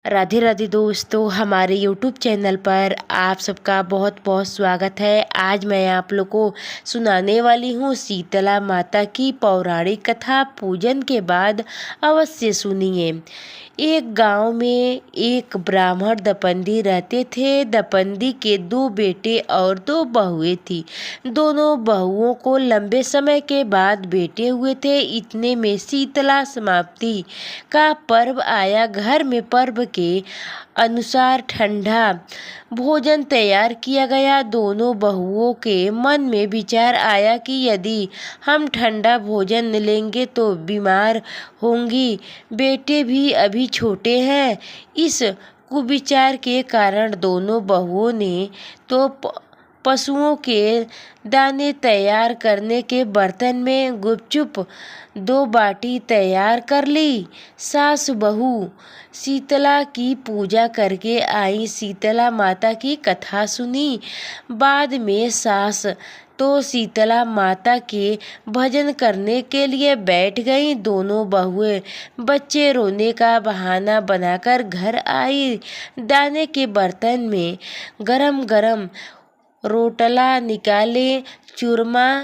राधे राधे दोस्तों, हमारे YouTube channel पर आप सबका बहुत बहुत स्वागत है। आज मैं आप लोग को सुनाने वाली हूँ शीतला माता की पौराणिक कथा। पूजन के बाद अवश्य सुनिए। एक गांव में एक ब्राह्मण दपंदी रहते थे। दपंदी के 2 बेटे और 2 बहुएं थी। दोनों बहुओं को लंबे समय के बाद बेटे हुए थे। इतने में शीतला समाप्ति का पर्व आया। घर में पर्व के अनुसार ठंडा भोजन तैयार किया गया। दोनों बहुओं के मन में विचार आया कि यदि हम ठंडा भोजन लेंगे तो बीमार होंगी। बेटे भी अभी छोटे हैं। इस कुविचार के कारण दोनों बहुओं ने तो पशुओं के दाने तैयार करने के बर्तन में गुपचुप 2 बाटी तैयार कर ली। सास बहू शीतला की पूजा करके आई। शीतला माता की कथा सुनी। बाद में सास तो शीतला माता के भजन करने के लिए बैठ गई। दोनों बहुएं बच्चे रोने का बहाना बनाकर घर आई। दाने के बर्तन में गरम गरम रोटला निकाले, चूरमा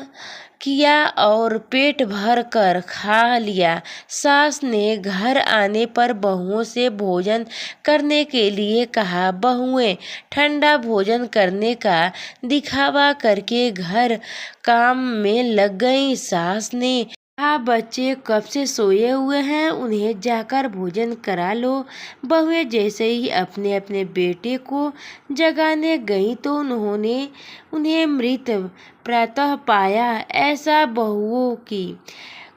किया और पेट भर कर खा लिया। सास ने घर आने पर बहुओं से भोजन करने के लिए कहा। बहुएं ठंडा भोजन करने का दिखावा करके घर काम में लग गईं। सास ने कहा, बच्चे कब से सोए हुए हैं, उन्हें जाकर भोजन करा लो। बहुएं जैसे ही अपने अपने बेटे को जगाने गईं तो उन्होंने उन्हें मृत प्रातः पाया। ऐसा बहुओं की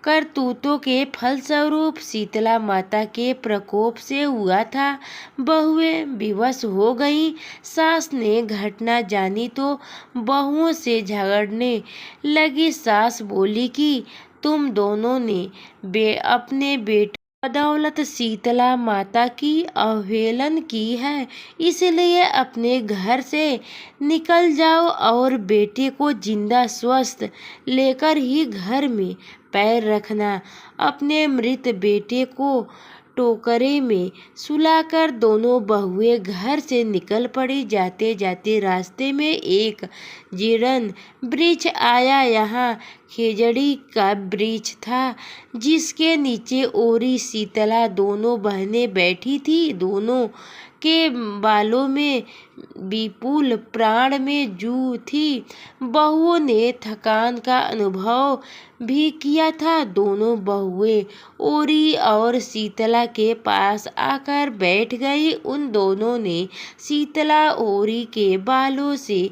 करतूतों के फलस्वरूप शीतला माता के प्रकोप से हुआ था। बहुएं विवश हो गईं। सास ने घटना जानी तो बहुओं से झगड़ने लगी। सास बोली कि तुम दोनों ने अपने बेटे बदौलत शीतला माता की अवहेलन की है, इसलिए अपने घर से निकल जाओ और बेटे को जिंदा स्वस्थ लेकर ही घर में पैर रखना। अपने मृत बेटे को टोकरे में सुलाकर दोनों बहुएं घर से निकल पड़ी। जाते जाते रास्ते में एक जीर्ण वृक्ष आया। यहाँ खेजड़ी का वृक्ष था जिसके नीचे ओरी शीतला दोनों बहनें बैठी थी। दोनों के बालों में विपुल प्राण में जू थी। बहुओं ने थकान का अनुभव भी किया था। दोनों बहुएं ओरी और शीतला के पास आकर बैठ गई। उन दोनों ने शीतला ओरी के बालों से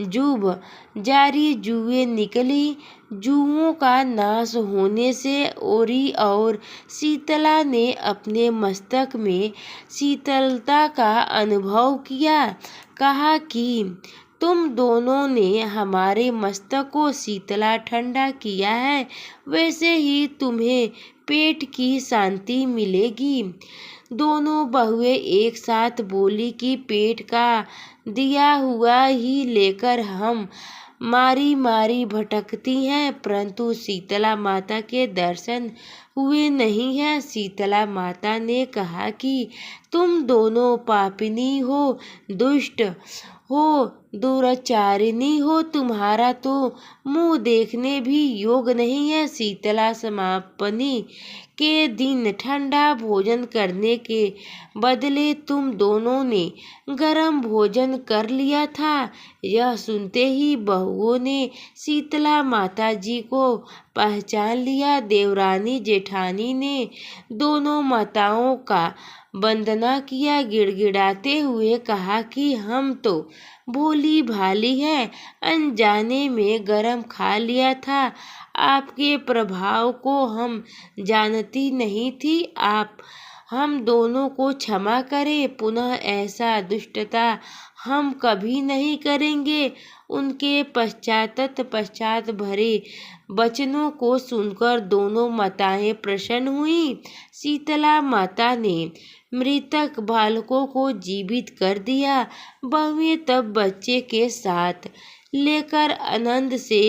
जुब जारी जुएं निकली। जुओं का नाश होने से ओरी और शीतला ने अपने मस्तक में शीतलता का अनुभव किया। कहा कि तुम दोनों ने हमारे मस्तक को शीतला ठंडा किया है, वैसे ही तुम्हें पेट की शांति मिलेगी। दोनों बहुएं एक साथ बोली कि पेट का दिया हुआ ही लेकर हम मारी मारी भटकती हैं, परंतु शीतला माता के दर्शन हुए नहीं हैं। शीतला माता ने कहा कि तुम दोनों पापिनी हो, दुष्ट हो, दुराचारिणी हो। तुम्हारा तो मुंह देखने भी योग नहीं है। शीतला समापनी के दिन ठंडा भोजन करने के बदले तुम दोनों ने गरम भोजन कर लिया था। यह सुनते ही बहुओं ने शीतला माता जी को पहचान लिया। देवरानी जेठानी ने दोनों माताओं का वंदना किया। गिड़गिड़ाते हुए कहा कि हम तो भोली भाली है, अनजाने में गरम खा लिया था। आपके प्रभाव को हम जानती नहीं थी। आप हम दोनों को क्षमा करें। पुनः ऐसा दुष्टता हम कभी नहीं करेंगे। उनके पश्चात भरे वचनों को सुनकर दोनों माताएं प्रसन्न हुईं। शीतला माता ने मृतक बालकों को जीवित कर दिया। बहुएं तब बच्चे के साथ लेकर आनंद से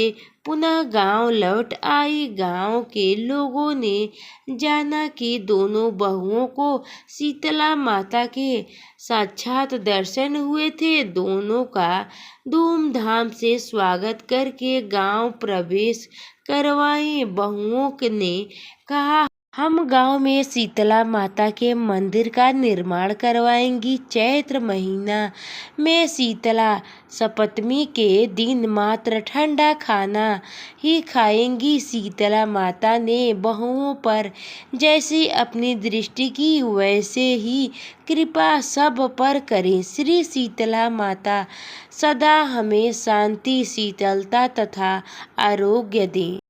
पुनः गांव लौट आई। गांव के लोगों ने जाना कि दोनों बहुओं को शीतला माता के साक्षात दर्शन हुए थे। दोनों का धूमधाम से स्वागत करके गांव प्रवेश करवाए। बहुओं ने कहा, हम गांव में शीतला माता के मंदिर का निर्माण करवाएंगी। चैत्र महीना में शीतला सप्तमी के दिन मात्र ठंडा खाना ही खाएंगी। शीतला माता ने बहुओं पर जैसी अपनी दृष्टि की वैसे ही कृपा सब पर करे। श्री शीतला माता सदा हमें शांति, शीतलता तथा आरोग्य दे।